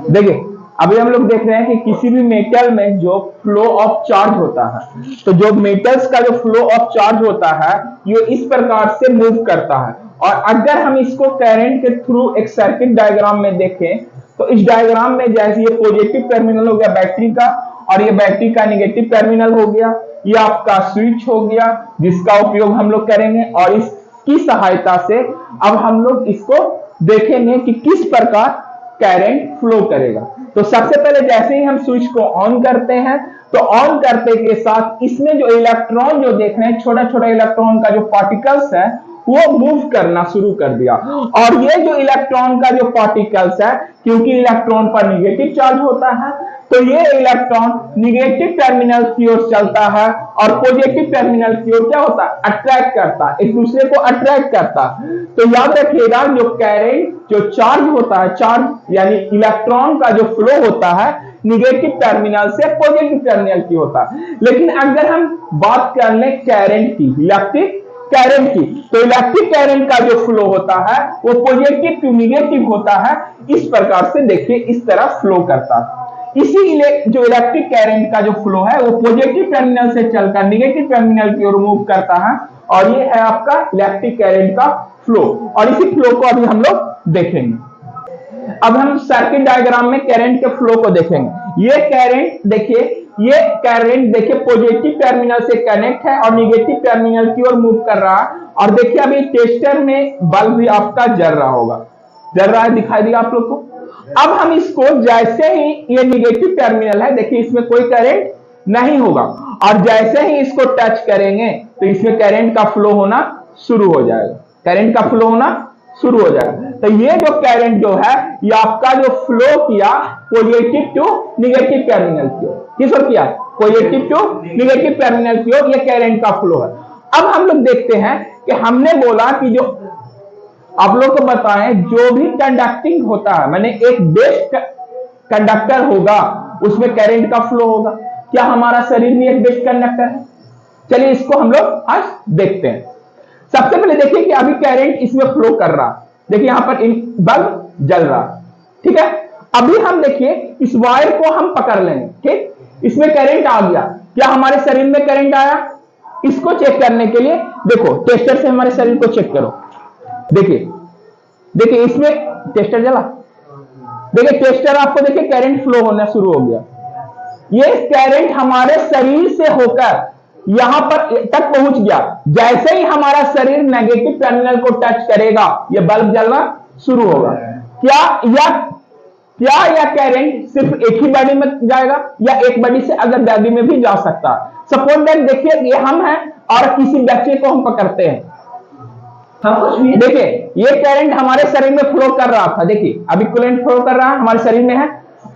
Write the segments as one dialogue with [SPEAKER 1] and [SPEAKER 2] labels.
[SPEAKER 1] देखिए अभी हम लोग देख रहे हैं कि किसी भी मेटल में जो फ्लो ऑफ चार्ज होता है, तो जो मेटल्स का जो फ्लो ऑफ चार्ज होता है ये इस प्रकार से मूव करता है। और अगर हम इसको करंट के थ्रू एक सर्किट डायग्राम में देखें तो इस डायग्राम में जैसे ये पॉजिटिव टर्मिनल हो गया बैटरी का और ये बैटरी का नेगेटिव टर्मिनल हो गया, ये आपका स्विच हो गया जिसका उपयोग हम लोग करेंगे और इसकी सहायता से अब हम लोग इसको देखेंगे कि किस प्रकार करंट फ्लो करेगा। तो सबसे पहले जैसे ही हम स्विच को ऑन करते हैं तो ऑन करते के साथ इसमें जो इलेक्ट्रॉन जो देख रहे हैं छोटा छोटा इलेक्ट्रॉन का जो पार्टिकल्स है वो मूव करना शुरू कर दिया। और ये जो इलेक्ट्रॉन का जो पार्टिकल्स है क्योंकि इलेक्ट्रॉन पर निगेटिव चार्ज होता है तो ये इलेक्ट्रॉन निगेटिव टर्मिनल की ओर चलता है और पॉजिटिव टर्मिनल की ओर क्या होता है अट्रैक्ट करता है, एक दूसरे को अट्रैक्ट करता है। तो याद रखिएगा जो करंट जो चार्ज होता है, चार्ज यानी इलेक्ट्रॉन का जो फ्लो होता है निगेटिव टर्मिनल से पॉजिटिव टर्मिनल की होता है। लेकिन अगर हम बात कर लें करंट की, इलेक्ट्रिक करंट की, तो इलेक्ट्रिक करंट का जो फ्लो होता है वो पॉजिटिव टू निगेटिव होता है। इस प्रकार से देखिए इस तरह फ्लो करता है। इसी जो इलेक्ट्रिक करंट का जो फ्लो है वो पॉजिटिव टर्मिनल से चलकर निगेटिव टर्मिनल की ओर मूव करता है और ये है आपका इलेक्ट्रिक करंट का फ्लो। और इसी फ्लो को अभी हम लोग देखेंगे। अब हम सर्किट डायग्राम में करंट के फ्लो को देखेंगे। ये करंट देखिए पॉजिटिव टर्मिनल से कनेक्ट है और निगेटिव टर्मिनल की ओर मूव कर रहा है। और देखिए अभी टेस्टर में बल्ब भी आपका जल रहा होगा, जल रहा है, दिखाई दिया आप लोग को। अब हम इसको जैसे ही ये निगेटिव टर्मिनल है देखिए इसमें कोई करंट नहीं होगा और जैसे ही इसको टच करेंगे तो इसमें करंट का फ्लो होना शुरू हो जाएगा, करंट का फ्लो होना शुरू हो जाएगा। तो ये जो करंट जो है ये आपका जो फ्लो किया पॉजिटिव टू निगेटिव टर्मिनल की ओर, किस ओर किया पॉजिटिव टू निगेटिव टर्मिनल की ओर, ये करंट का फ्लो है। अब हम लोग देखते हैं कि हमने बोला कि जो आप लोग को बताएं जो भी कंडक्टिंग होता है मैंने एक बेस्ट कंडक्टर होगा उसमें करंट का फ्लो होगा। क्या हमारा शरीर भी एक बेस्ट कंडक्टर है? चलिए इसको हम लोग आज देखते हैं। सबसे पहले देखिए कि अभी करंट इसमें फ्लो कर रहा, देखिए यहां पर बल्ब जल रहा, ठीक है। अभी हम देखिए इस वायर को हम पकड़ लेंगे, ठीक, इसमें करंट आ गया। क्या हमारे शरीर में करंट आया? इसको चेक करने के लिए देखो टेस्टर से हमारे शरीर को चेक करो। देखिए इसमें टेस्टर जला, देखिए टेस्टर आपको देखिए करंट फ्लो होना शुरू हो गया। ये करंट हमारे शरीर से होकर यहां पर तक पहुंच गया। जैसे ही हमारा शरीर नेगेटिव टर्मिनल को टच करेगा ये बल्ब जलना शुरू होगा। क्या यह करंट सिर्फ एक ही बॉडी में जाएगा या एक बॉडी से अदर बॉडी में भी जा सकता है? सपोज दैट देखिए ये हम हैं और किसी बच्चे को हम पकड़ते हैं, देखिए ये करंट हमारे शरीर में फ्लो कर रहा था, देखिए अभी करंट फ्लो कर रहा है हमारे शरीर में है।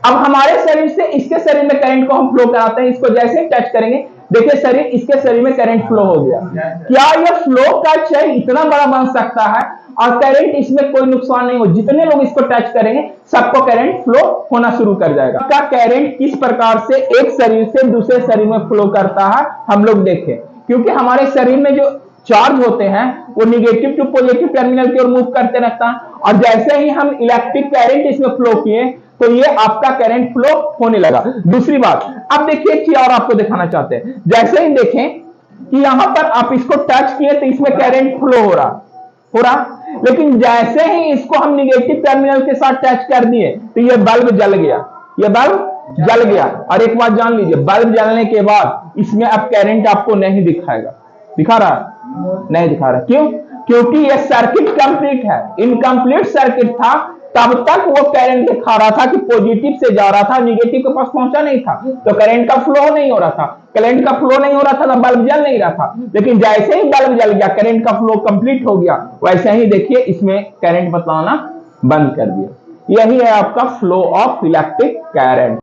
[SPEAKER 1] अब हमारे शरीर से इसके शरीर में करंट को हम फ्लो कराते हैं, इसको जैसे टच करेंगे देखिए शरीर इसके शरीर में करंट फ्लो हो गया। क्या यह फ्लो का चेन इतना बड़ा बन सकता है और करंट इसमें कोई नुकसान नहीं हो, जितने लोग इसको टच करेंगे सबको करंट फ्लो होना शुरू कर जाएगा। का करंट किस प्रकार से एक शरीर से दूसरे शरीर में फ्लो करता है हम लोग देखें। क्योंकि हमारे शरीर में जो चार्ज होते हैं वो निगेटिव टू पॉजिटिव टर्मिनल की ओर मूव करते रहता है और जैसे ही हम इलेक्ट्रिक करंट इसमें फ्लो किए तो ये आपका करंट फ्लो होने लगा। दूसरी बात अब देखिए एक चीज और आपको दिखाना चाहते हैं। जैसे ही देखें कि यहां पर आप इसको टच किए तो इसमें करंट फ्लो हो रहा, लेकिन जैसे ही इसको हम निगेटिव टर्मिनल के साथ टच कर दिए तो ये बल्ब जल गया, ये बल्ब जल गया। और एक बात जान लीजिए बल्ब जलने के बाद इसमें अब करंट आपको नहीं दिखाएगा, दिखा रहा है? नहीं दिखा रहा। क्यों? क्योंकि यह सर्किट कंप्लीट है, इनकम्प्लीट सर्किट था तब तक वो करंट दिखा रहा था कि पॉजिटिव से जा रहा था, निगेटिव के पास पहुंचा नहीं था, तो करंट का फ्लो नहीं हो रहा था। करंट का फ्लो नहीं हो रहा था तो बल्ब जल नहीं रहा था। लेकिन जैसे ही बल्ब जल गया करंट का फ्लो कंप्लीट हो गया, वैसे ही देखिए इसमें करंट बताना बंद कर दिया। यही है आपका फ्लो ऑफ इलेक्ट्रिक करंट।